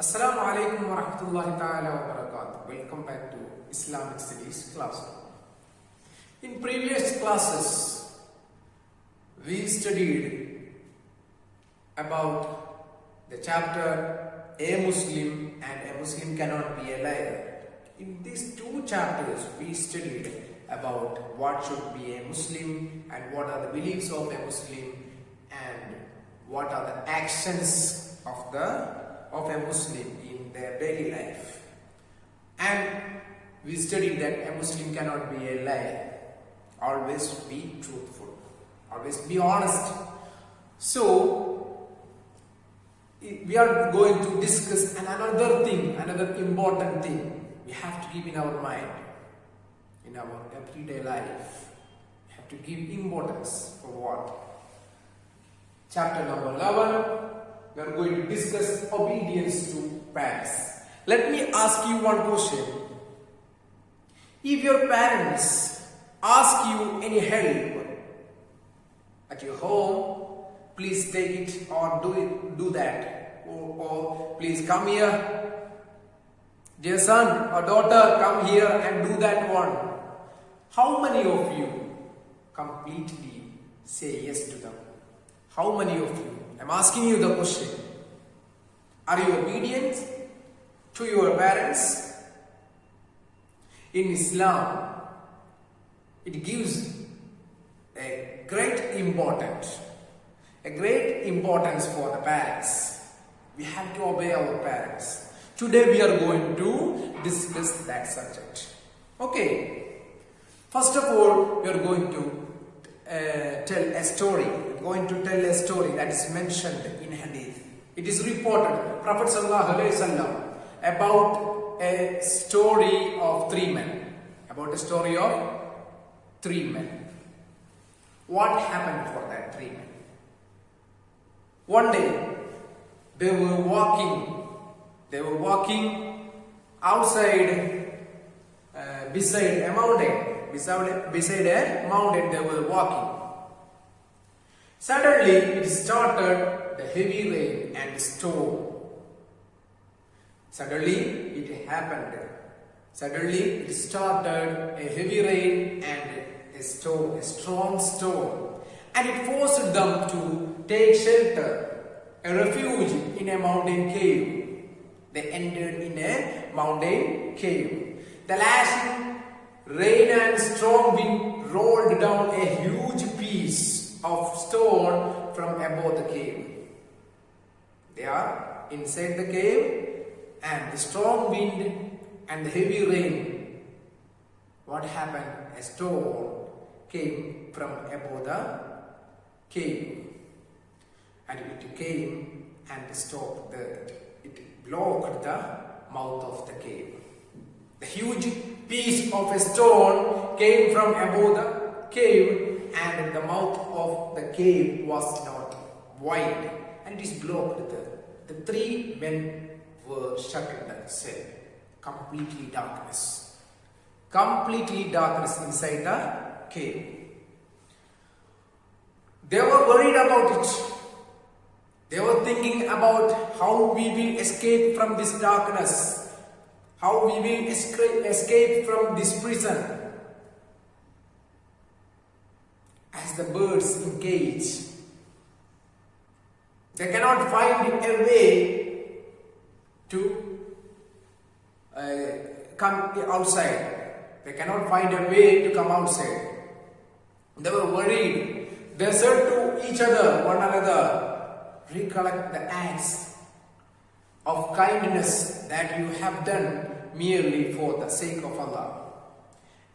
Assalamu alaikum wa rahmatullahi ta'ala wa barakatuh. Welcome back to Islamic Studies classroom. In previous classes, we studied about the chapter A Muslim and a Muslim cannot be a liar. In these two chapters, we studied about what should be a Muslim and what are the beliefs of a Muslim and what are the actions of a Muslim in their daily life. And we studied that a Muslim cannot be a liar. Always be truthful. Always be honest. So, we are going to discuss another thing, another important thing we have to keep in our mind. In our everyday life, we have to give importance for what? Chapter number 11. We are going to discuss obedience to parents. Let me ask you one question. If your parents ask you any help at your home, please take it or do that. Or please come here. Dear son or daughter, come here and do that one. How many of you completely say yes to them? How many of you? I'm asking you the question. Are you obedient to your parents? In Islam, it gives a great importance for the parents. We have to obey our parents. Today we are going to discuss that subject. Okay. First of all, we are going to tell a story. We're going to tell a story that is mentioned in Hadith. It is reported, Prophet Sallallahu Alaihi Wasallam, about a story of three men. About a story of three men. What happened for that three men? One day, they were walking outside, beside a mountain. Beside a mountain they were walking. Suddenly it started the heavy rain and storm. Suddenly it happened. Suddenly it started a heavy rain and a storm, a strong storm. And it forced them to take shelter, a refuge in a mountain cave. They entered in a mountain cave. The lashing rain and strong wind rolled down a huge piece of stone from above the cave. They are inside the cave and the strong wind and the heavy rain. What happened? A stone came from above the cave and it came and stopped it blocked the mouth of the cave. The huge piece of a stone came from above the cave and the mouth of the cave was not wide and it is blocked. The three men were stuck in the cell. Completely darkness. Completely darkness inside the cave. They were worried about it. They were thinking about how we will escape from this darkness. How we will escape from this prison. As the birds in cage, they cannot find a way to come outside. They cannot find a way to come outside. They were worried. They said to each other, one another, recollect the acts of kindness that you have done merely for the sake of Allah,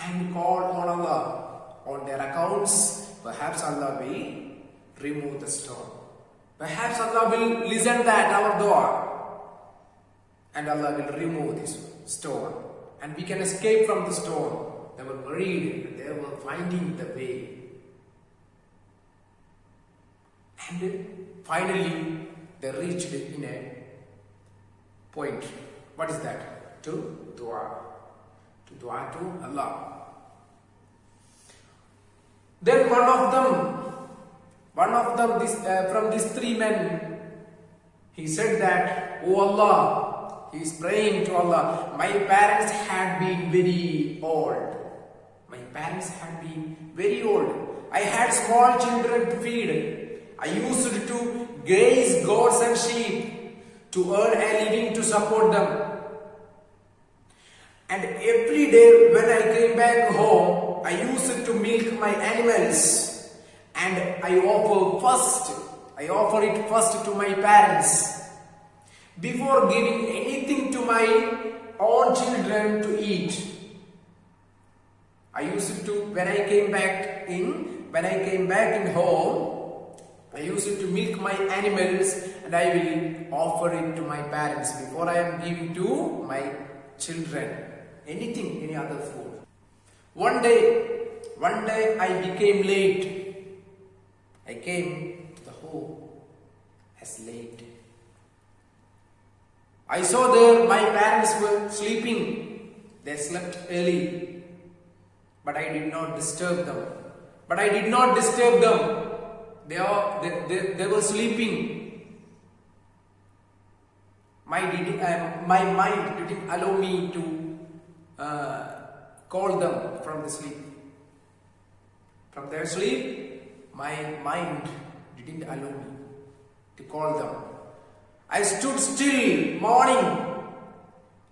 and call on Allah on their accounts. Perhaps Allah will remove the stone. Perhaps Allah will listen that our dua and Allah will remove this stone and we can escape from the stone. They were worried. They were finding the way. And finally they reached in a point. What is that? To dua. To dua to Allah. Then one of them, from these three men, he said that, "O Allah, He is praying to Allah. My parents had been very old. My parents had been very old. I had small children to feed. I used to graze goats and sheep to earn a living to support them. And every day when I came back home, I used to milk my animals, and I offer it first to my parents before giving anything to my own children to eat. I used to, when I came back in home, I used to milk my animals and I will offer it to my parents before I am giving to my children anything, any other food. One day I became late. I came to the home as late. I saw there my parents were sleeping. They slept early. But I did not disturb them. They were sleeping. My mind didn't allow me to call them from the sleep. From their sleep, my mind didn't allow me to call them. I stood still morning.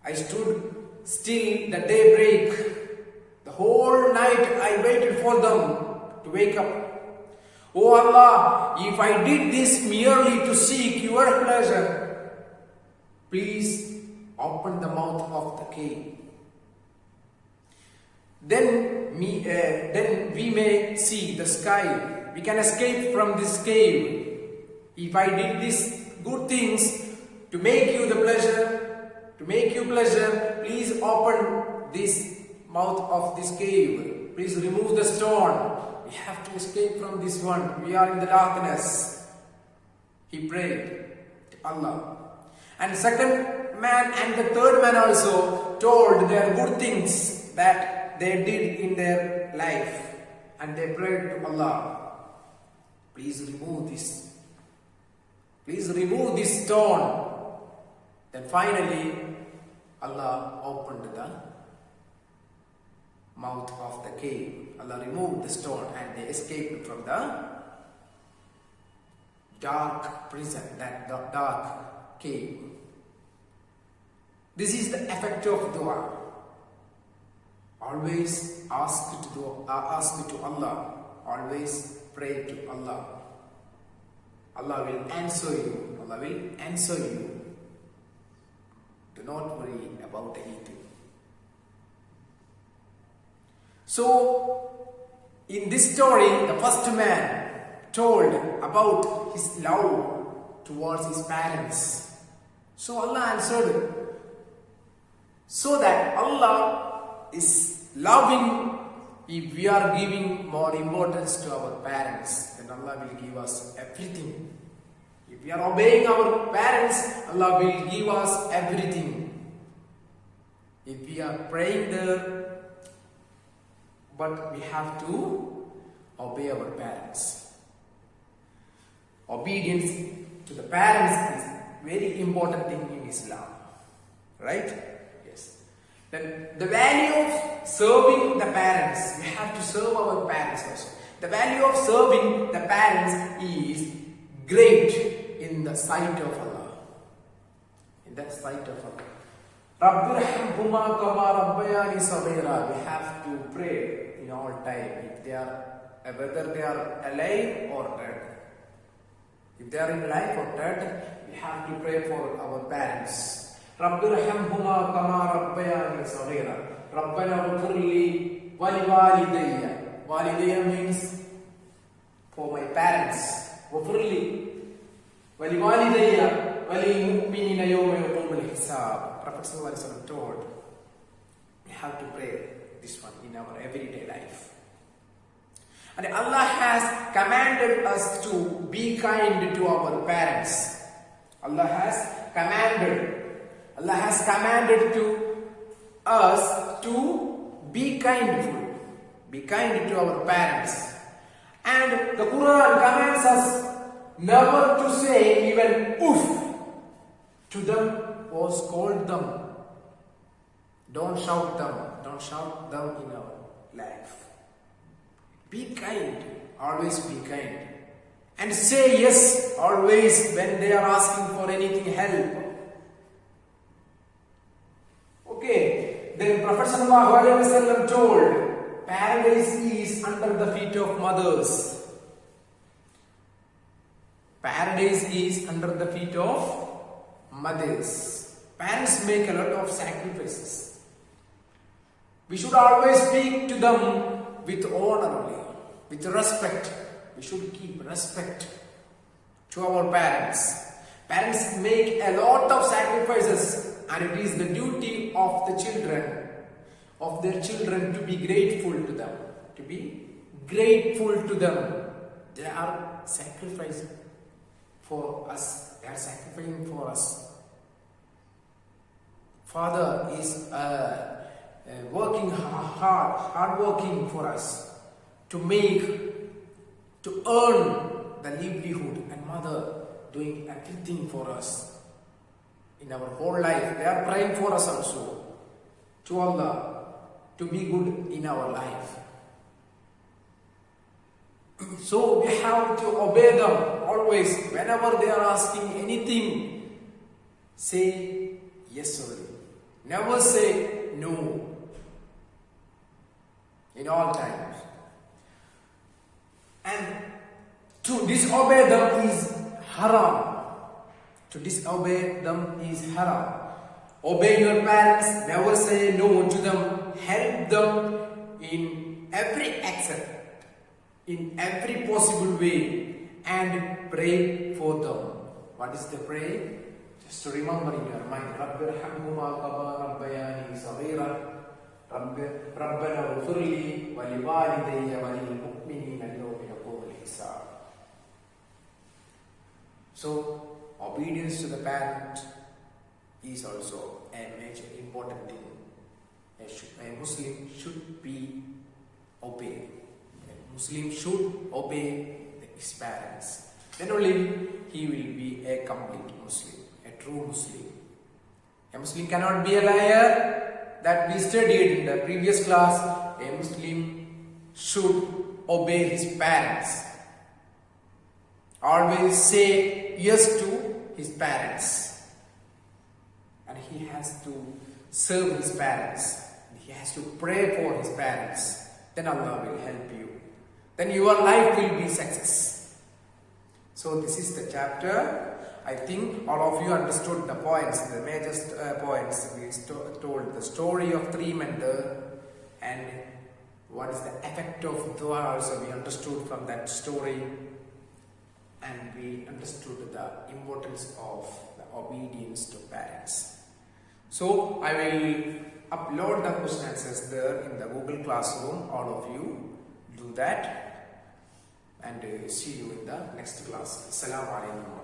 I stood still the daybreak. The whole night I waited for them to wake up. Oh Allah, if I did this merely to seek your pleasure, please open the mouth of the cave. Then we may see the sky. We can escape from this cave. If I did these good things to make you pleasure, please open this mouth of this cave. Please remove the stone. We have to escape from this one. We are in the darkness. He prayed to Allah. And second man and the third man also told their good things that they did in their life. And they prayed to Allah. Please remove this. Please remove this stone. Then finally, Allah opened the mouth of the cave. Allah removed the stone and they escaped from the dark prison, that dark cave. This is the effect of dua. Always ask to Allah. Always pray to Allah. Allah will answer you. Allah will answer you. Do not worry about anything. So, in this story, the first man told about his love towards his parents. So Allah answered, so that Allah is loving. If we are giving more importance to our parents, then Allah will give us everything. If we are obeying our parents, Allah will give us everything. If we are praying there, but we have to obey our parents. Obedience to the parents is very important thing in Islam. Right? Yes. Then the value of serving the parents, we have to serve our parents also. The value of serving the parents is great in the sight of Allah. In the sight of Allah. Rabbirhamhuma kama rabbayani saghira. We have to pray in all time. If they are, whether they are alive or dead. If they are in life or dead, we have to pray for our parents. Rabbirhamhuma kama rabbayani saghira. Rabbana ghfirli wa liwalidayya. Walidayya means for my parents. Ghfirli wa liwalidayya wa lilmu'minina yawma yaqumul hisab. Prophet ﷺ told, we have to pray this one in our everyday life. And Allah has commanded us to be kind to our parents. Allah has commanded to us to be kindful, be kind to our parents. And the Quran commands us never to say even oof to them or scold them. Don't shout them. Don't shout them in our life. Be kind. Always be kind. And say yes always when they are asking for anything help. Okay. Then Prophet ﷺ told, paradise is under the feet of mothers. Paradise is under the feet of mothers. Parents make a lot of sacrifices. We should always speak to them with honor only, with respect. We should keep respect to our parents. Parents make a lot of sacrifices, and it is the duty of the children, of their children, to be grateful to them. To be grateful to them. They are sacrificing for us. They are sacrificing for us. Father is working hard working for us to earn the livelihood, and mother doing everything for us in our whole life. They are praying for us also to Allah to be good in our life. So we have to obey them always. Whenever they are asking anything, say yes only. Never say no. In all times. And to disobey them is haram. To disobey them is haram. Obey your parents. Never say no to them. Help them in every action, in every possible way, and pray for them. What is the prayer? Just to remember in your mind. رَبِّ ارْحَمْهُمَا كَمَا رَبَّيَانِي صَغِيرًا رَبَّنَا اغْفِرْ لِي وَلِوَالِدَيَّ وَلِلْمُؤْمِنِينَ يَوْمَ يَقُومُ الْحِسَابُ. So, obedience to the parent is also a major important thing. A Muslim should be obeyed. A Muslim should obey his parents. Then only he will be a complete Muslim, a true Muslim. A Muslim cannot be a liar. That we studied in the previous class. A Muslim should obey his parents. Always say yes to his parents. And he has to serve his parents. He has to pray for his parents. Then Allah will help you. Then your life will be success. So this is the chapter. I think all of you understood the points, the major points. We told the story of three mentors and what is the effect of dua also we understood from that story, and we understood the importance of the obedience to parents. So I will upload the question answers there in the Google Classroom. All of you do that, and see you in the next class. Assalamu alaikum.